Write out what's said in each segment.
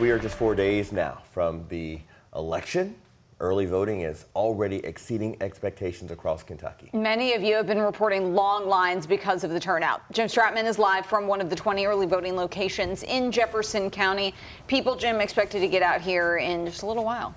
we are just 4 days now from the election. Early voting is already exceeding expectations across Kentucky. Many of you have been reporting long lines because of the turnout. Jim Stratman is live from one of the 20 early voting locations in Jefferson County. People, Jim, expected to get out here in just a little while.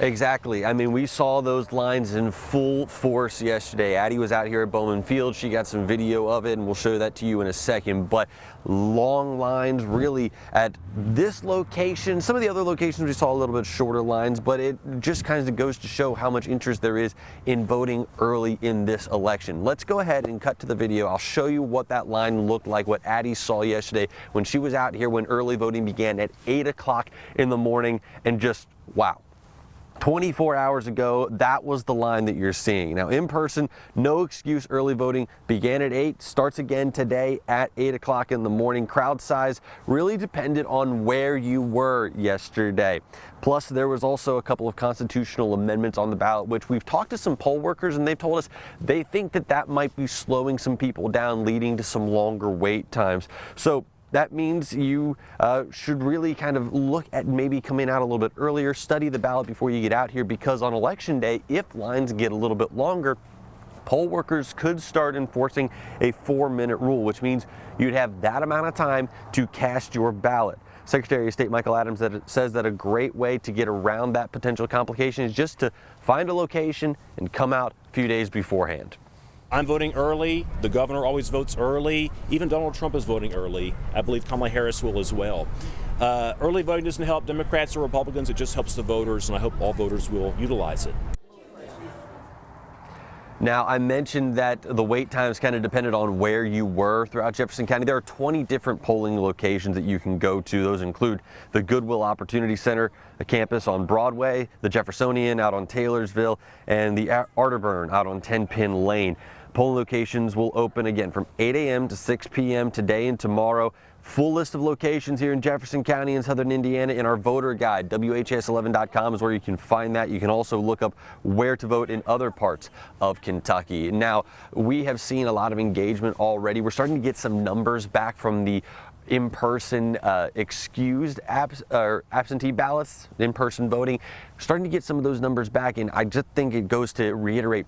Exactly. I mean, we saw those lines in full force yesterday. Addie was out here at Bowman Field. She got some video of it, and we'll show that to you in a second. But long lines really at this location. Some of the other locations we saw a little bit shorter lines, but it just kind of goes to show how much interest there is in voting early in this election. Let's go ahead and cut to the video. I'll show you what that line looked like, what Addie saw yesterday when she was out here when early voting began at 8 o'clock in the morning, and just wow. 24 hours ago, that was the line that you're seeing. Now, in person, no excuse, early voting began at 8, starts again today at 8 o'clock in the morning. Crowd size really depended on where you were yesterday. Plus, there was also a couple of constitutional amendments on the ballot, which we've talked to some poll workers, and they've told us they think that that might be slowing some people down, leading to some longer wait times. So that means you should really kind of look at maybe coming out a little bit earlier, study the ballot before you get out here, because on election day, if lines get a little bit longer, poll workers could start enforcing a 4-minute rule, which means you'd have that amount of time to cast your ballot. Secretary of State Michael Adams says that a great way to get around that potential complication is just to find a location and come out a few days beforehand. I'm voting early. The governor always votes early. Even Donald Trump is voting early. I believe Kamala Harris will as well. Early voting doesn't help Democrats or Republicans. It just helps the voters, and I hope all voters will utilize it. Now, I mentioned that the wait times kind of depended on where you were throughout Jefferson County. There are 20 different polling locations that you can go to. Those include the Goodwill Opportunity Center, a campus on Broadway, the Jeffersonian out on Taylorsville, and the Arterburn out on 10 Pin Lane. Polling locations will open again from 8 a.m. to 6 p.m. today and tomorrow. Full list of locations here in Jefferson County and Southern Indiana in our voter guide. WHAS11.com is where you can find that. You can also look up where to vote in other parts of Kentucky. Now, we have seen a lot of engagement already. We're starting to get some numbers back from the in-person excused absentee ballots, in-person voting. Starting to get some of those numbers back, and I just think it goes to reiterate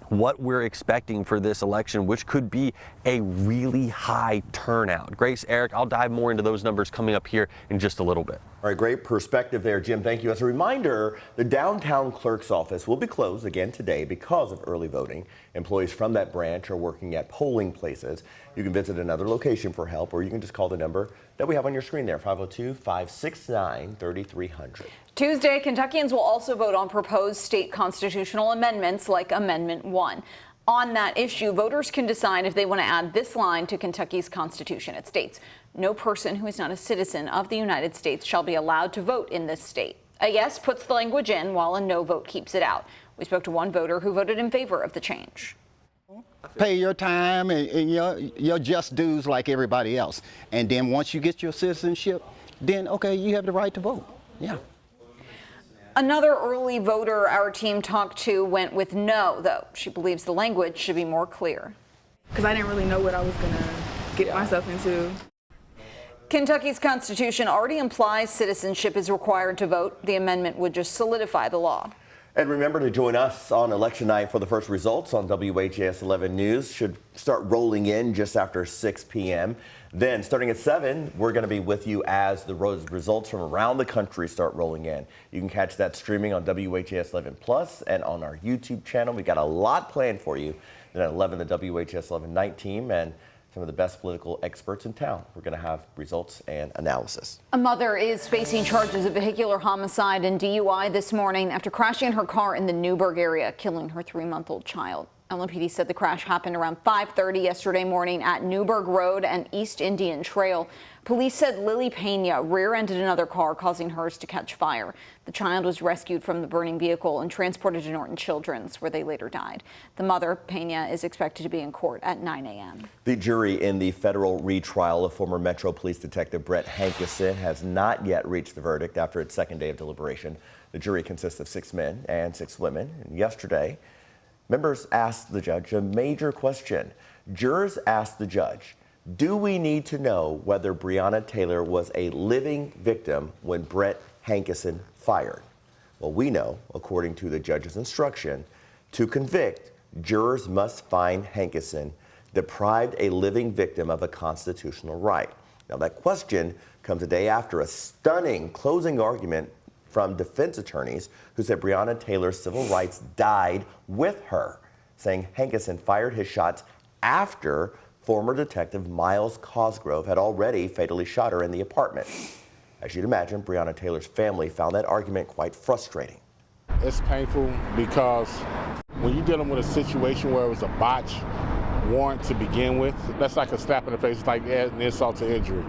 what we're expecting for this election, which could be a really high turnout. Grace, Eric, I'll dive more into those numbers coming up here in just a little bit. All right, great perspective there, Jim. Thank you. As a reminder, the downtown clerk's office will be closed again today because of early voting. Employees from that branch are working at polling places. You can visit another location for help, or you can just call the number that we have on your screen there, 502-569-3300. Tuesday, Kentuckians will also vote on proposed state constitutional amendments like Amendment 1. On that issue, voters can decide if they want to add this line to Kentucky's Constitution. It states, "No person who is not a citizen of the United States shall be allowed to vote in this state." A yes puts the language in, while a no vote keeps it out. We spoke to one voter who voted in favor of the change. Pay your time and your just dues like everybody else. And then once you get your citizenship, then, okay, you have the right to vote. Yeah. Another early voter our team talked to went with no, though. She believes the language should be more clear. Because I didn't really know what I was going to get myself into. Kentucky's Constitution already implies citizenship is required to vote. The amendment would just solidify the law. And remember to join us on election night for the first results on WHAS 11 News. Should start rolling in just after 6 p.m. Then starting at 7, we're going to be with you as the results from around the country start rolling in. You can catch that streaming on WHAS 11 Plus and on our YouTube channel. We got a lot planned for you. Then at 11, the WHAS 11 night team and some of the best political experts in town. We're going to have results and analysis. A mother is facing charges of vehicular homicide and DUI this morning after crashing her car in the Newburgh area, killing her 3-month-old child. LMPD said the crash happened around 5:30 yesterday morning at Newburgh Road and East Indian Trail. Police said Lily Pena rear-ended another car, causing hers to catch fire. The child was rescued from the burning vehicle and transported to Norton Children's, where they later died. The mother, Pena, is expected to be in court at 9 a.m. The jury in the federal retrial of former Metro Police Detective Brett Hankison has not yet reached the verdict after its second day of deliberation. The jury consists of 6 men and 6 women. And yesterday, members asked the judge a major question. Jurors asked the judge, Do we need to know whether Breonna Taylor was a living victim when Brett Hankison fired? Well, we know, according to the judge's instruction, to convict, jurors must find Hankison deprived a living victim of a constitutional right. Now, that question comes a day after a stunning closing argument from defense attorneys who said Breonna Taylor's civil rights died with her, saying Hankison fired his shots after former detective Miles Cosgrove had already fatally shot her in the apartment. As you'd imagine, Breonna Taylor's family found that argument quite frustrating. It's painful because when you're dealing with a situation where it was a botch warrant to begin with, that's like a slap in the face. It's like an insult to injury.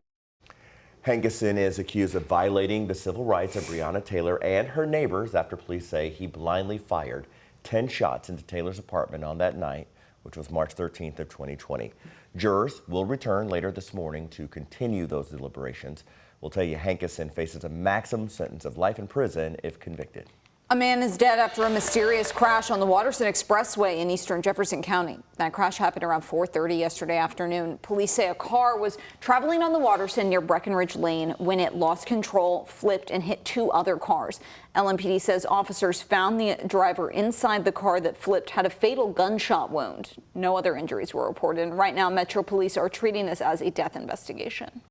Hankison is accused of violating the civil rights of Breonna Taylor and her neighbors after police say he blindly fired 10 shots into Taylor's apartment on that night, which was March 13th of 2020. Jurors will return later this morning to continue those deliberations. We'll tell you Hankison faces a maximum sentence of life in prison if convicted. A man is dead after a mysterious crash on the Watterson Expressway in eastern Jefferson County. That crash happened around 4:30 yesterday afternoon. Police say a car was traveling on the Watterson near Breckenridge Lane when it lost control, flipped, and hit two other cars. LMPD says officers found the driver inside the car that flipped had a fatal gunshot wound. No other injuries were reported. And right now, Metro Police are treating this as a death investigation.